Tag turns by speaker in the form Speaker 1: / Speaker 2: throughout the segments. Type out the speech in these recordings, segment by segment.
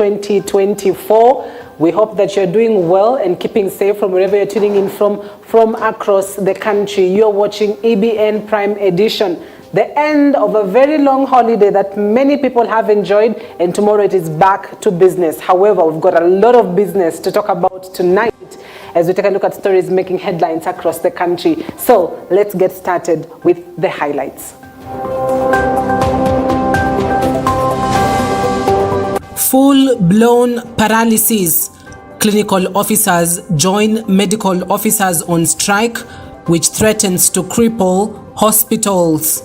Speaker 1: 2024. We hope that you're doing well and keeping safe from wherever you're tuning in from across the country. You're watching EBN Prime Edition, the end of a very long holiday that many people have enjoyed, and tomorrow it is back to business. However, we've got a lot of business to talk about tonight as we take a look at stories making headlines across the country. So let's get started with the highlights. Full-blown paralysis. Clinical officers join medical officers on strike, which threatens to cripple hospitals.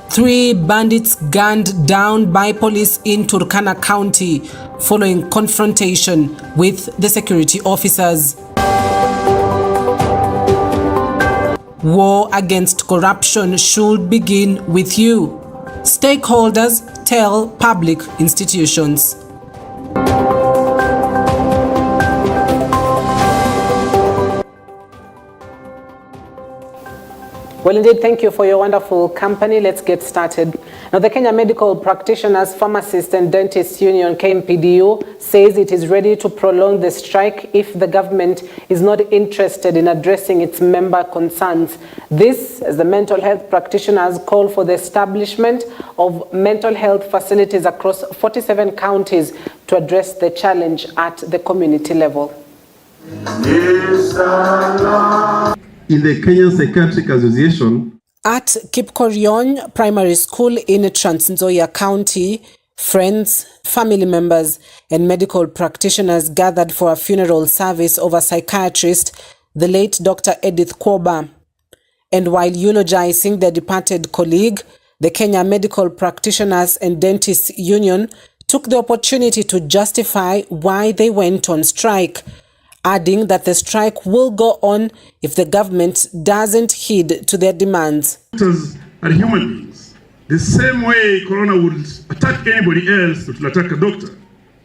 Speaker 1: 3 bandits gunned down by police in Turkana County following confrontation with the security officers. War against corruption should begin with you. Stakeholders tell public institutions. Well, indeed, thank you for your wonderful company. Let's get started. Now, the Kenya Medical Practitioners, Pharmacists and Dentists Union, KMPDU, says it is ready to prolong the strike if the government is not interested in addressing its member concerns. This, as the mental health practitioners call for the establishment of mental health facilities across 47 counties to address the challenge at the community level.
Speaker 2: In the Kenyan Psychiatric Association,
Speaker 1: at Kipkorion Primary School in Trans Nzoia County, friends, family members, and medical practitioners gathered for a funeral service of a psychiatrist, the late Dr. Edith Kwoba. And while eulogizing their departed colleague, the Kenya Medical Practitioners and Dentists Union took the opportunity to justify why they went on strike, adding that the strike will go on if the government doesn't heed to their demands.
Speaker 3: Doctors are human beings. The same way corona would attack anybody else, it will attack a doctor.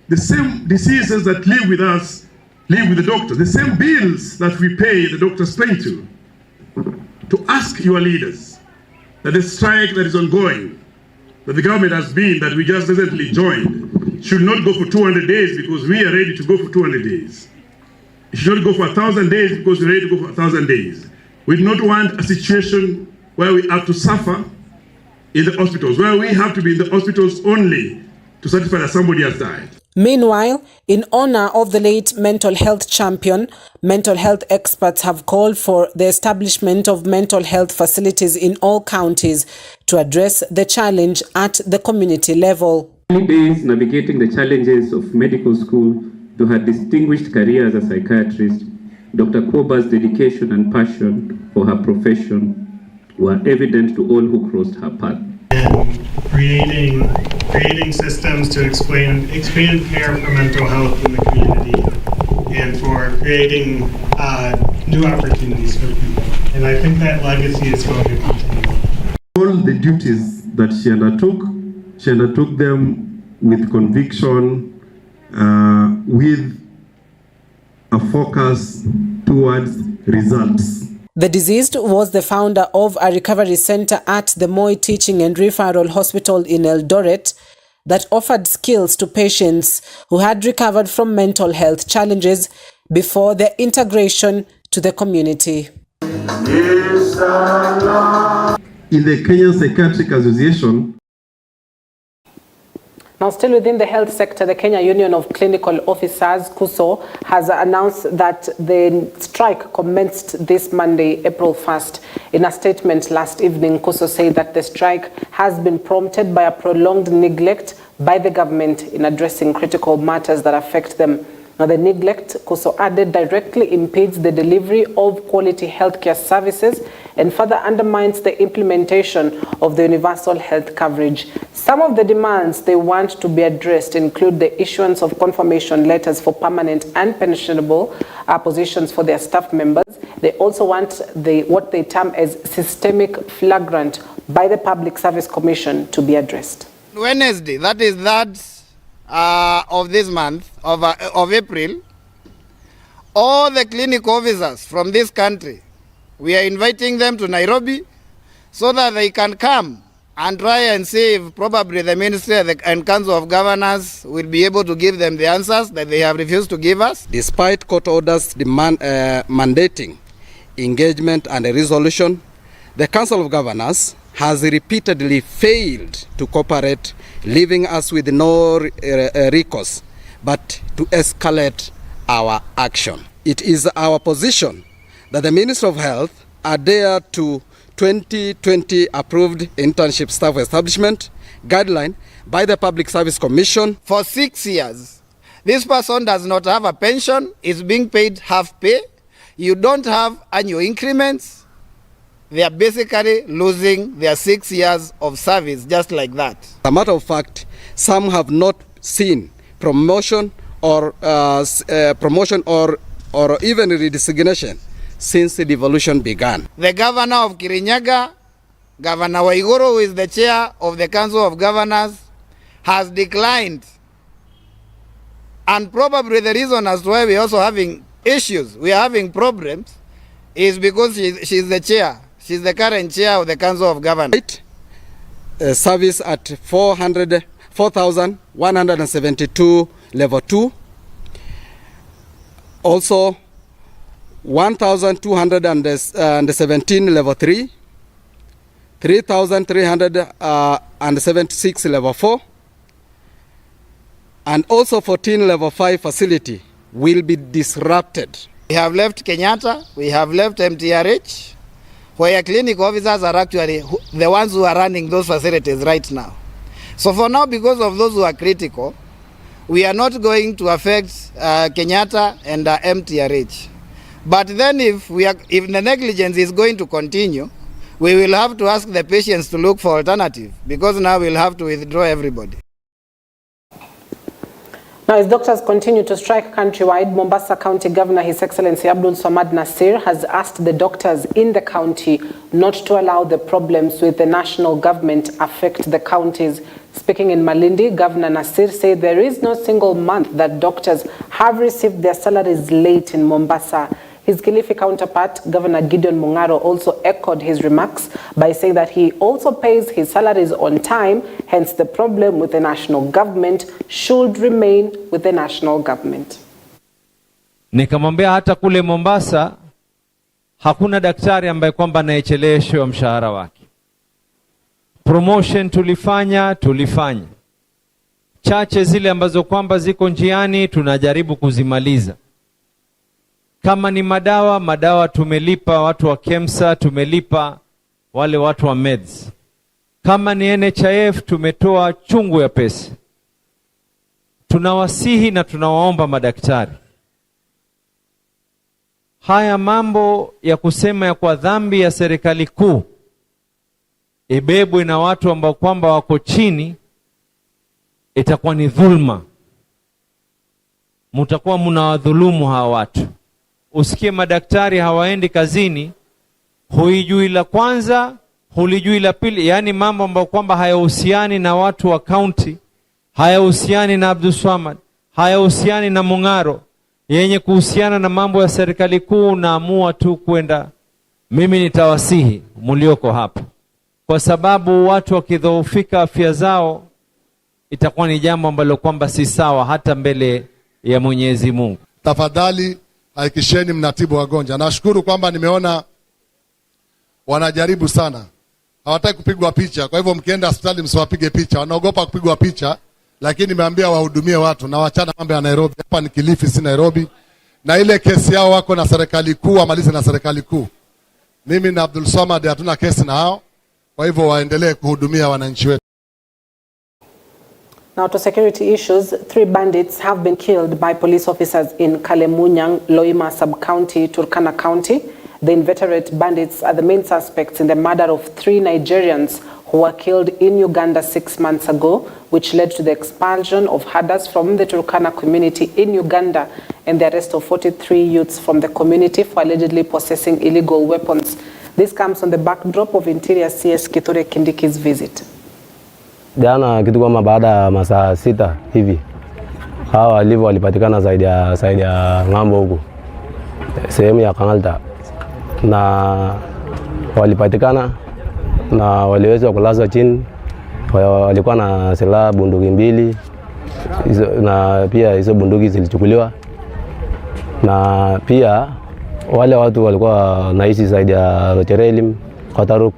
Speaker 3: The same diseases that live with us live with the doctor. The same bills that we pay, the doctors pay to. To ask your leaders that the strike that is ongoing, that the government has been, that we just recently joined, should not go for 200 days because we are ready to go for 200 days. It should not go for 1,000 days because we're ready to go for 1,000 days. We do not want a situation where we have to suffer in the hospitals, where we have to be in the hospitals only to certify that somebody has died.
Speaker 1: Meanwhile, in honor of the late mental health champion, mental health experts have called for the establishment of mental health facilities in all counties to address the challenge at the community level.
Speaker 4: Many days navigating the challenges of medical school. To her distinguished career as a psychiatrist, Dr. Kwoba's dedication and passion for her profession were evident to all who crossed her path.
Speaker 5: And creating systems to expand care for mental health in the community and for creating new opportunities for people. And I think that legacy is going to continue.
Speaker 2: all the duties that she undertook them with conviction, with a focus towards results.
Speaker 1: The deceased was the founder of a recovery center at the Moi Teaching and Referral Hospital in Eldoret that offered skills to patients who had recovered from mental health challenges before their integration to the community.
Speaker 2: In the Kenyan Psychiatric Association,
Speaker 1: now, still within the health sector, the Kenya Union of Clinical Officers, KUSO, has announced that the strike commenced this Monday, April 1st. In a statement last evening, KUSO said that the strike has been prompted by a prolonged neglect by the government in addressing critical matters that affect them. Now, the neglect, KUSO added, directly impedes the delivery of quality healthcare services and further undermines the implementation of the universal health coverage. Some of the demands they want to be addressed include the issuance of confirmation letters for permanent and pensionable positions for their staff members. They also want what they term as systemic flagrant by the Public Service Commission to be addressed.
Speaker 6: Wednesday, that is that of this month, of April, all the clinical officers from this country, we are inviting them to Nairobi so that they can come and try and see if probably the Ministry and Council of Governors will be able to give them the answers that they have refused to give us.
Speaker 7: Despite court orders mandating engagement and a resolution, the Council of Governors has repeatedly failed to cooperate, leaving us with no recourse but to escalate our action. It is our position that the Ministry of Health adhere to 2020 approved internship staff establishment guideline by the Public Service Commission.
Speaker 6: For 6 years, this person does not have a pension, is being paid half pay. You don't have annual increments. They are basically losing their 6 years of service just like that.
Speaker 7: As a matter of fact, some have not seen promotion or even redesignation since the devolution began.
Speaker 6: The governor of Kirinyaga, Governor Waiguru, who is the chair of the Council of Governors, has declined. And probably the reason as to why we're also having issues, we are having problems, is because she's the chair. She's the current chair of the Council of Governors.
Speaker 7: Service at 4,172 level 2. Also 1,217 level 3, 3,376 level 4, and also 14 level 5 facility will be disrupted.
Speaker 6: We have left Kenyatta, we have left MTRH, where clinic officers are actually the ones who are running those facilities right now. So for now, because of those who are critical, we are not going to affect Kenyatta and MTRH. But then if the negligence is going to continue, we will have to ask the patients to look for alternative, because now we'll have to withdraw everybody.
Speaker 1: Now, as doctors continue to strike countrywide, Mombasa County Governor, His Excellency Abdul Swamad Nasir, has asked the doctors in the county not to allow the problems with the national government affect the counties. Speaking in Malindi, Governor Nasir said there is no single month that doctors have received their salaries late in Mombasa. His Kilifi counterpart, Governor Gideon Mungaro, also echoed his remarks by saying that he also pays his salaries on time, hence the problem with the national government should remain with the national government.
Speaker 8: Nikamwambia hata kule Mombasa hakuna daktari ambaye kwamba anayecheleweshwa mshahara wake. Promotion tulifanya. Chache zile ambazo kwamba ziko njiani tunajaribu kuzimaliza. Kama ni madawa tumelipa watu wa KEMSA, tumelipa wale watu wa meds. Kama ni NHIF tumetoa chungu ya pesa. Tunawasihi na tunawaomba madaktari, haya mambo ya kusema ya kwa dhambi ya serikali kuu ibebwe na watu ambao kwamba wako chini, itakuwa ni dhulma. Mutakuwa mnawadhulumu hawa watu. Usikie madaktari hawaendi kazini, huijui la kwanza, hulijui la pili, yani mambo ambayo kwamba hayahusiani na watu wa county, hayahusiani na Abdul Swamad, hayahusiani na Mungaro, yenye kuhusiana na mambo ya serikali kuu, naamua tu kwenda. Mimi nitawasihi mulioko hapa, kwa sababu watu wakidhoofika afya zao itakuwa ni jambo ambalo kwamba si sawa hata mbele ya Mwenyezi Mungu.
Speaker 9: Tafadhali hakikisheni mnatibu wagonjwa. Nashukuru kwamba nimeona wanajaribu sana. Hawataki kupigwa picha. Kwa hivyo mkienda hospitali msiwapige picha. Wanaogopa kupigwa picha, lakini nimeambia wahudumie watu na wachana mambo ya Nairobi. Hapa ni Kilifi, si Nairobi. Na ile kesi yao wako na serikali kuu, wamalize na serikali kuu. Mimi na Abdul Swamad hatuna kesi na hao. Kwa hivyo waendelee kuhudumia wananchi wetu.
Speaker 1: Now to security issues, 3 bandits have been killed by police officers in Kalemunyang, Loima Sub-County, Turkana County. The inveterate bandits are the main suspects in the murder of 3 Nigerians who were killed in Uganda 6 months ago, which led to the expulsion of herders from the Turkana community in Uganda and the arrest of 43 youths from the community for allegedly possessing illegal weapons. This comes on the backdrop of Interior CS Kithure Kindiki's visit.
Speaker 10: Jana kitu kama baada ya masaa 6 hivi hawa walivyo walipatikana zaidi ya ngambo huko sehemu ya Kangalta, na walipatikana na waliweza kulazwa chini. Walikuwa na silaha bunduki mbili na pia hizo bunduki zilichukuliwa, na pia wale watu walikuwa naishi zaidi ya Rocherelim kwa Taruk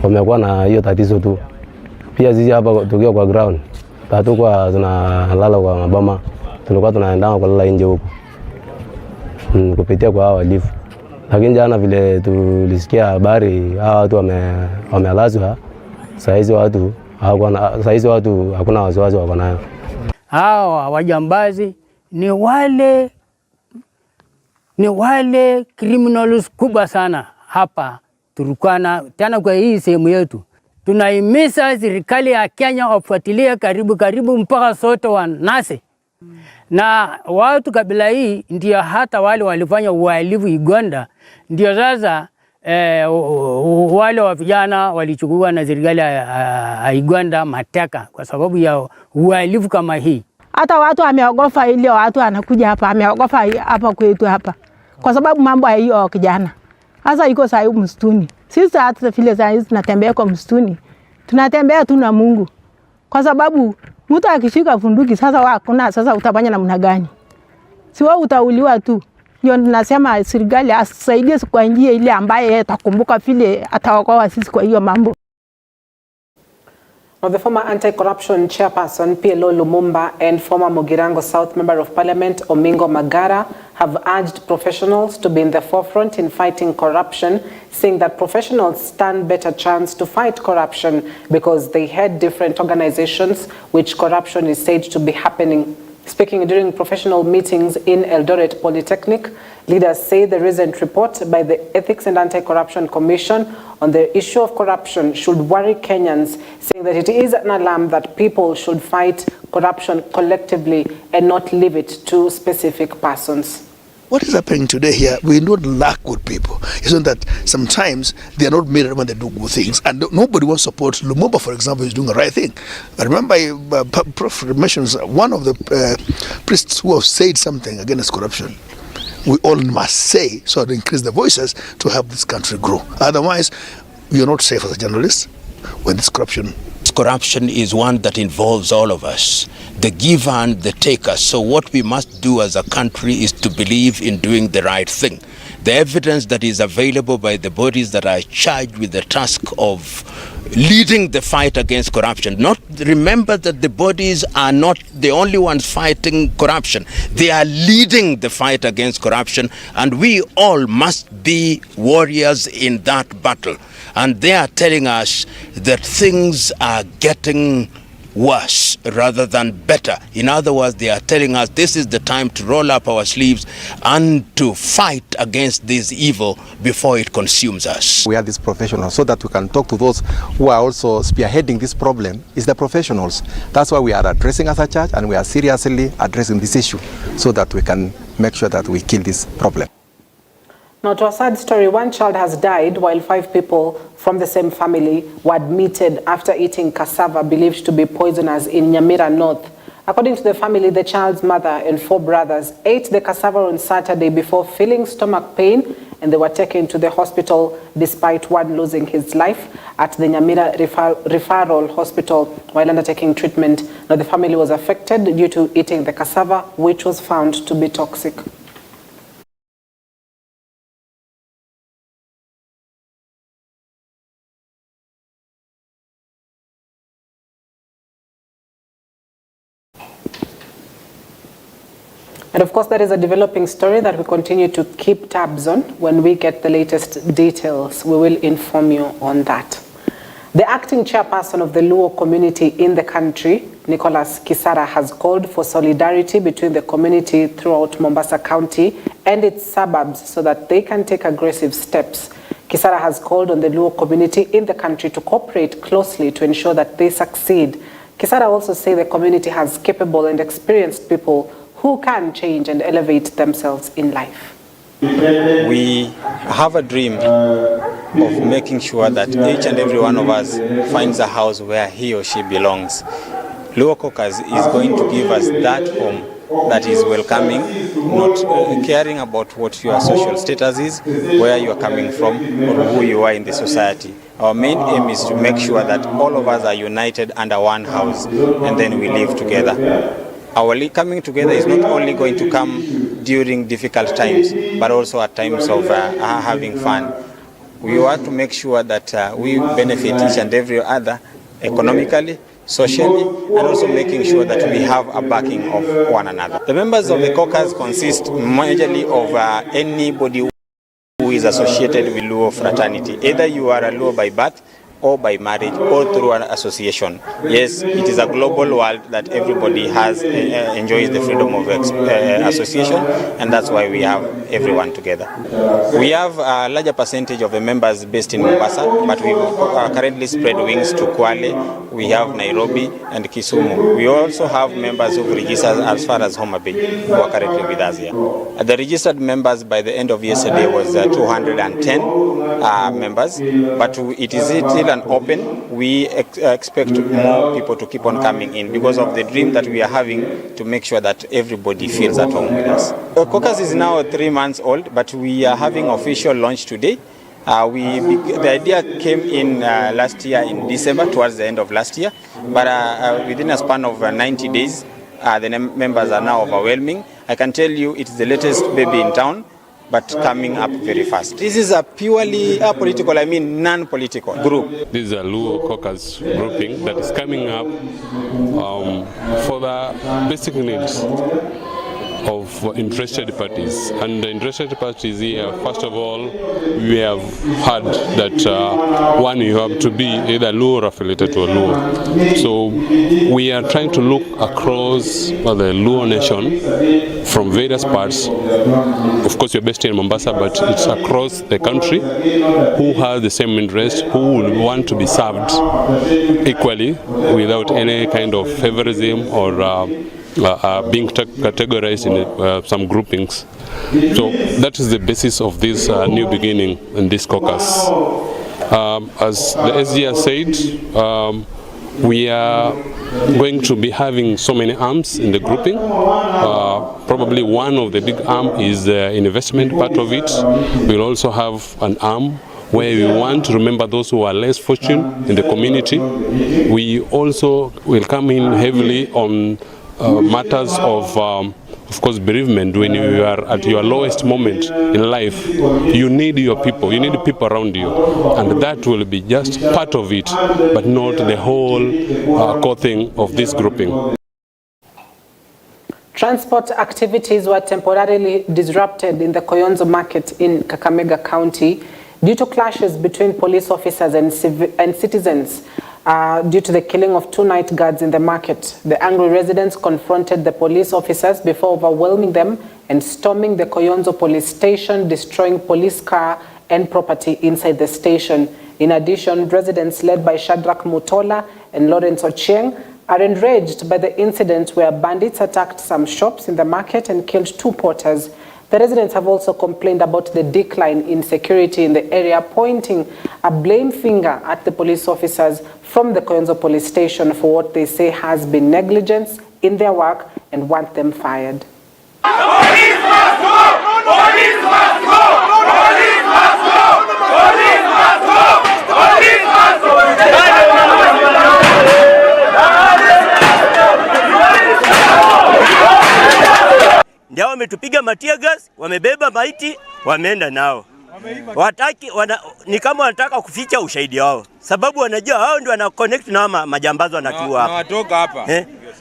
Speaker 10: wamekuwa na hiyo tatizo tu. Pia sisi hapa tukiwa kwa ground hatukuwa tunalala kwa maboma, tulikuwa tunaenda kulala nje huko kupitia kwa hao walifu. Lakini jana vile tulisikia habari hao watu wamelazwa, saizi watu hakuna wasiwasi wako nayo.
Speaker 11: Hao wajambazi ni wale criminals kubwa sana hapa Turkana, tena kwa hii sehemu yetu. Tunahimiza serikali ya Kenya wafuatilie karibu mpaka sote wanase. Na watu kabila hii ndio hata wale walifanya uhalifu Uganda, ndio sasa wale wa vijana walichukua na serikali ya Uganda mateka kwa sababu ya uhalifu kama hii.
Speaker 12: Hata watu wameogopa ile watu anakuja hapa, ameogopa hapa kwetu hapa kwa sababu mambo ya hiyo kijana. Sasa iko saa hii msituni. Sisi hata vile saa hizi tunatembea kwa msituni. Tunatembea tu na Mungu. Kwa sababu mtu akishika bunduki sasa utafanya namna gani? Si wewe utauliwa tu. Ndio tunasema serikali asaidie kwa njia ile ambaye atakumbuka vile ataokoa sisi kwa hiyo mambo.
Speaker 1: Now, the former anti-corruption chairperson PLO Lumumba and former Mugirango South Member of Parliament Omingo Magara have urged professionals to be in the forefront in fighting corruption, saying that professionals stand better chance to fight corruption because they head different organizations which corruption is said to be happening. Speaking during professional meetings in Eldoret Polytechnic, leaders say the recent report by the Ethics and Anti-Corruption Commission on the issue of corruption should worry Kenyans, saying that it is an alarm that people should fight corruption collectively and not leave it to specific persons.
Speaker 13: What is happening today here, we don't lack good people. It's not that sometimes they are not made when they do good things. And nobody wants to support Lumumba, for example, is doing the right thing. I remember Prof mentions one of the priests who have said something against corruption. We all must say, so to increase the voices to help this country grow. Otherwise, we are not safe as a journalist when this corruption.
Speaker 14: Corruption is one that involves all of us, the giver and the taker. So what we must do as a country is to believe in doing the right thing. The evidence that is available by the bodies that are charged with the task of leading the fight against corruption. Remember that the bodies are not the only ones fighting corruption. They are leading the fight against corruption, and we all must be warriors in that battle. And they are telling us that things are getting worse rather than better. In other words, they are telling us this is the time to roll up our sleeves and to fight against this evil before it consumes us.
Speaker 7: We are these professionals so that we can talk to those who are also spearheading this problem is the professionals. That's why we are addressing as a church, and we are seriously addressing this issue so that we can make sure that we kill this problem.
Speaker 1: Now, to a sad story, one child has died while 5 people from the same family were admitted after eating cassava believed to be poisonous in Nyamira North. According to the family, the child's mother and 4 brothers ate the cassava on Saturday before feeling stomach pain, and they were taken to the hospital despite one losing his life at the Nyamira Referral Hospital while undertaking treatment. Now, the family was affected due to eating the cassava, which was found to be toxic. And of course, that is a developing story that we continue to keep tabs on. When we get the latest details, we will inform you on that. The acting chairperson of the Luo community in the country, Nicholas Kisara, has called for solidarity between the community throughout Mombasa County and its suburbs so that they can take aggressive steps. Kisara has called on the Luo community in the country to cooperate closely to ensure that they succeed. Kisara also says the community has capable and experienced people who can change and elevate themselves in life.
Speaker 15: We have a dream of making sure that each and every one of us finds a house where he or she belongs. Luo Caucus is going to give us that home that is welcoming, not caring about what your social status is, where you are coming from, or who you are in the society. Our main aim is to make sure that all of us are united under one house and then we live together. Our coming together is not only going to come during difficult times, but also at times of having fun. We want to make sure that we benefit each and every other economically, socially, and also making sure that we have a backing of one another. The members of the caucus consist majorly of anybody who is associated with Luo fraternity. Either you are a Luo by birth or by marriage or through an association. Yes, it is a global world that everybody has enjoys the freedom of association, and that's why we have everyone together. We have a larger percentage of the members based in Mombasa, but we currently spread wings to Kwale, we have Nairobi and Kisumu. We also have members who registered as far as Homa Bay who are currently with us here. The registered members by the end of yesterday was 210 members, but it is still an open. We expect more people to keep on coming in because of the dream that we are having to make sure that everybody feels at home with us. The caucus is now 3 months old, but we are having official launch today. The idea came in last year in December, towards the end of last year, but within a span of 90 days, the members are now overwhelming. I can tell you it's the latest baby in town, but coming up very fast. This is a purely apolitical, non-political group.
Speaker 16: This is a Luo caucus grouping that is coming up for the basic needs of interested parties. And the interested parties here, first of all, we have heard that one, you have to be either Luo or affiliated to a Luo. So we are trying to look across the Luo nation from various parts. Of course, you're based in Mombasa, but it's across the country who has the same interest, who will want to be served equally without any kind of favorism or being categorized in some groupings. So that is the basis of this new beginning in this caucus. As the SG has said, we are going to be having so many arms in the grouping. Probably one of the big arm is the investment part of it. We'll also have an arm where we want to remember those who are less fortunate in the community. We also will come in heavily on matters of course, bereavement. When you are at your lowest moment in life, you need your people, you need people around you, and that will be just part of it, but not the whole core thing of this grouping.
Speaker 1: Transport activities were temporarily disrupted in the Koyonzo market in Kakamega County due to clashes between police officers and citizens. Due to the killing of 2 night guards in the market. The angry residents confronted the police officers before overwhelming them and storming the Koyonzo police station, destroying police car and property inside the station. In addition, residents led by Shadrach Mutola and Lawrence Ochieng are enraged by the incident where bandits attacked some shops in the market and killed 2 porters. The residents have also complained about the decline in security in the area, pointing a blame finger at the police officers from the Koyonzo police station for what they say has been negligence in their work and want them fired.
Speaker 17: Police must go! Police must go! Police must go! Police must go! Police must go!
Speaker 18: Ndio wametupiga matia gas, wamebeba maiti, wameenda nao. Ni kama wanataka kuficha ushahidi wao. Sababu wanajua hao ndio wana connect na majambazo wanatua hapa. Na watoka hapa.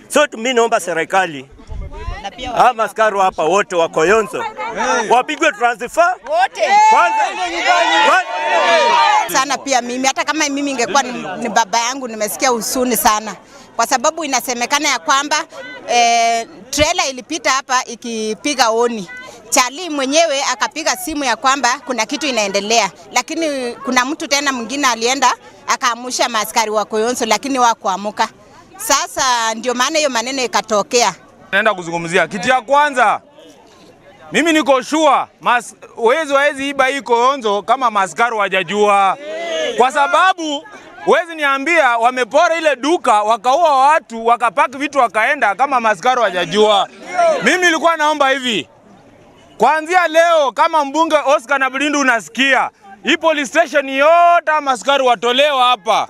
Speaker 18: So mimi naomba serikali na pia maskari hapa wote wa Koyonzo wapigwe transfer wote. Kwanza
Speaker 19: sana pia mimi hata kama mimi ingekuwa ni baba yangu nimesikia huzuni sana. Kwa sababu inasemekana ya kwamba trailer ilipita hapa ikipiga oni. Charlie mwenyewe akapiga simu ya kwamba kuna kitu inaendelea, lakini kuna mtu tena mwingine alienda akaamusha maaskari wa Koyonzo lakini hawakuamuka. Sasa ndio maana hiyo maneno ikatokea.
Speaker 20: Naenda kuzungumzia kitu ya kwanza. Mimi niko sure wezi iba hii Koyonzo kama maaskari wajajua. Kwa sababu wezi niambia wamepora ile duka wakaua watu wakapaki vitu wakaenda kama maaskari wajajua. Mimi nilikuwa naomba hivi, kuanzia leo kama mbunge Oscar Nablindu unasikia, hii police station yote askari watolewa hapa.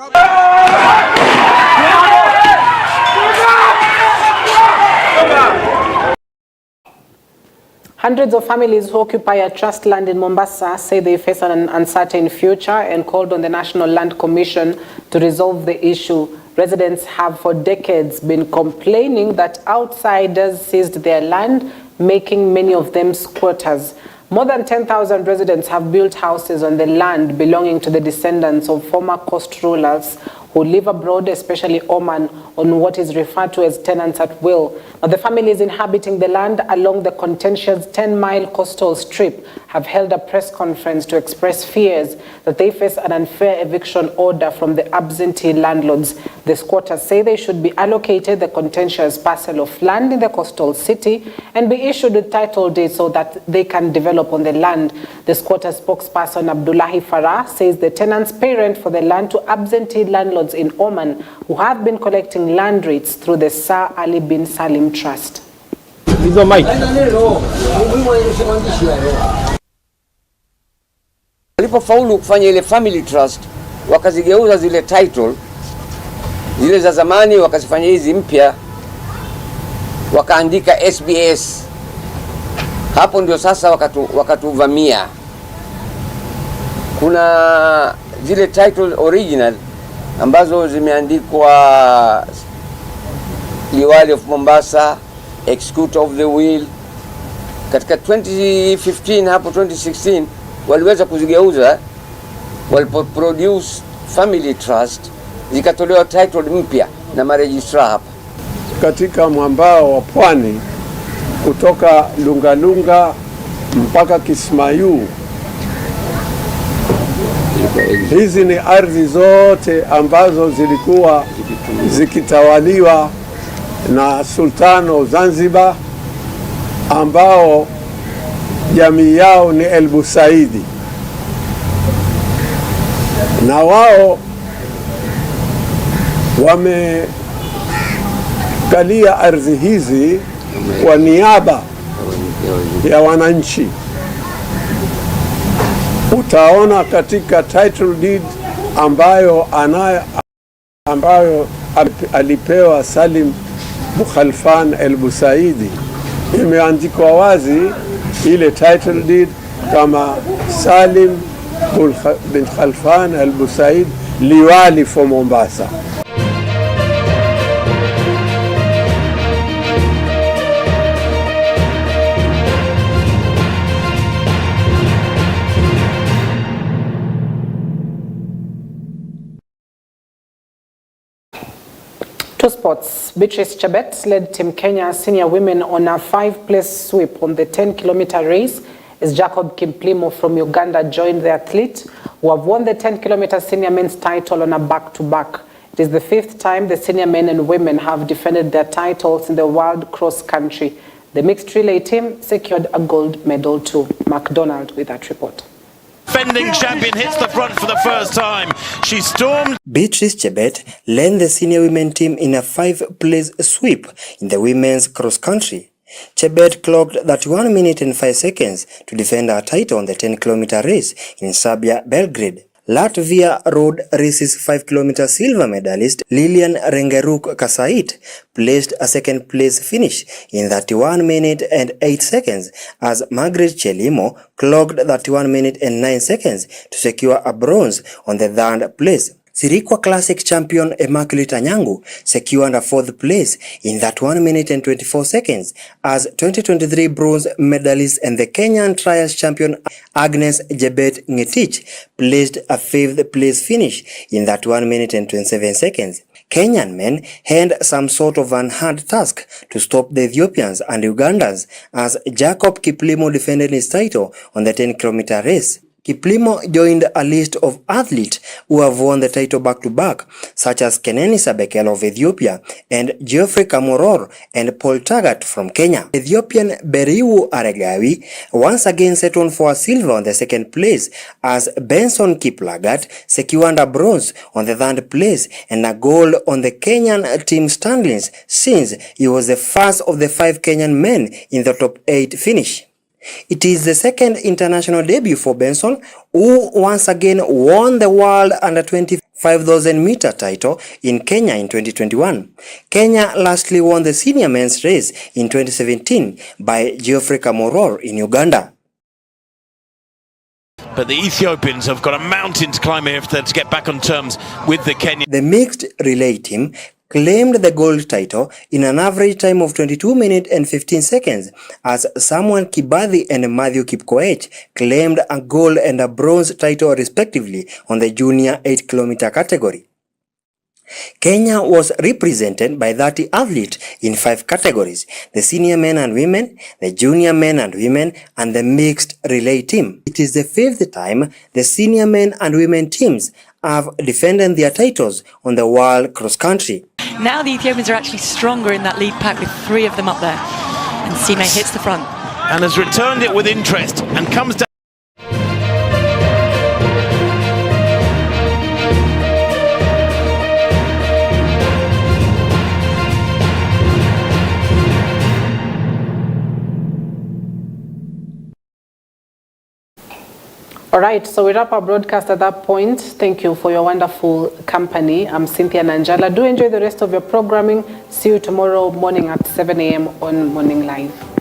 Speaker 1: Hundreds of families who occupy a trust land in Mombasa say they face an uncertain future and called on the National Land Commission to resolve the issue. Residents have for decades been complaining that outsiders seized their land, making many of them squatters. More than 10,000 residents have built houses on the land belonging to the descendants of former coast rulers who live abroad, especially Oman, on what is referred to as tenants at will. Now, the families inhabiting the land along the contentious 10-mile coastal strip have held a press conference to express fears that they face an unfair eviction order from the absentee landlords. The squatters say they should be allocated the contentious parcel of land in the coastal city and be issued with title deeds so that they can develop on the land. The squatter spokesperson Abdullahi Farah says the tenants pay rent for the land to absentee landlords in Oman who have been collecting land rates through the Sir Ali bin Salim Trust.
Speaker 21: Walipofaulu kufanya ile family trust, wakazigeuza zile title zile za zamani wakazifanya hizi mpya, wakaandika SBS. Hapo ndio sasa wakatuvamia. Kuna zile title original ambazo zimeandikwa Liwali of Mombasa, Executor of the Will. Katika 2015 hapo 2016 waliweza kuzigeuza, walipoproduce family trust zikatolewa title mpya na maregistrar hapa.
Speaker 22: Katika mwambao wa pwani kutoka Lungalunga mpaka Kismayu, hizi ni ardhi zote ambazo zilikuwa zikitawaliwa na Sultano Zanzibar ambao jamii yao ni El Busaidi, na wao wamekalia ardhi hizi kwa niaba ya wananchi. Utaona katika title deed ambayo alipewa Salim Bukhalfan El Busaidi, imeandikwa wazi ile title deed kama Salim bin Khalfan El Busaid, Liwali for Mombasa.
Speaker 1: To sports, Beatrice Chebet led Team Kenya senior women on a 5-place sweep on the 10-kilometer race as Jacob Kimplimo from Uganda joined the athlete who have won the 10-kilometer senior men's title on a back-to-back. It is the 5th time the senior men and women have defended their titles in the world cross-country. The mixed relay team secured a gold medal too. McDonald with that report.
Speaker 23: Defending champion hits the front for the first time. She stormed.
Speaker 24: Beatrice Chebet led the senior women team in a 5-place sweep in the women's cross-country. Chebet clocked 31 minutes and 5 seconds to defend her title on the 10-kilometer race in Serbia, Belgrade. Latvia Road Race's 5-kilometer silver medalist Lilian Rengeruk Kasait placed a second-place finish in 31 minutes and 8 seconds as Margaret Chelimo clocked 31 minutes and 9 seconds to secure a bronze on the 3rd place. Sirikwa Classic champion Immaculate Anyangu secured a 4th place in 31 minutes and 24 seconds as 2023 bronze medalist and the Kenyan Trials champion Agnes Jebet Ngetich placed a 5th place finish in 31 minutes and 27 seconds. Kenyan men had some sort of an hard task to stop the Ethiopians and Ugandans as Jacob Kiplimo defended his title on the 10-kilometer race. Kiplimo joined a list of athletes who have won the title back-to-back, such as Keneni Sabekel of Ethiopia and Geoffrey Kamworor and Paul Tagat from Kenya. Ethiopian Beriwu Aregawi once again settled for a silver on the 2nd place as Benson Kiplagat secured a bronze on the 3rd place and a gold on the Kenyan team standings since he was the first of the 5 Kenyan men in the top 8 finish. It is the second international debut for Benson, who once again won the world under 25,000 meter title in Kenya in 2021. Kenya lastly won the senior men's race in 2017 by Geoffrey Kamworor in Uganda.
Speaker 23: But the Ethiopians have got a mountain to climb here to get back on terms with the Kenyan.
Speaker 24: The mixed relay team claimed the gold title in an average time of 22 minutes and 15 seconds, as Samuel Kibathi and Matthew Kipkoech claimed a gold and a bronze title respectively on the junior 8-kilometer category. Kenya was represented by 30 athletes in 5 categories: the senior men and women, the junior men and women, and the mixed relay team. It is the 5th time the senior men and women teams have defended their titles on the world cross country.
Speaker 2: Now the Ethiopians are actually stronger in that lead pack with 3 of them up there. And Sime hits the front.
Speaker 23: And has returned it with interest and comes down.
Speaker 1: All right, so we wrap our broadcast at that point. Thank you for your wonderful company. I'm Cynthia Nanjala. Do enjoy the rest of your programming. See you tomorrow morning at 7 a.m. on Morning Live.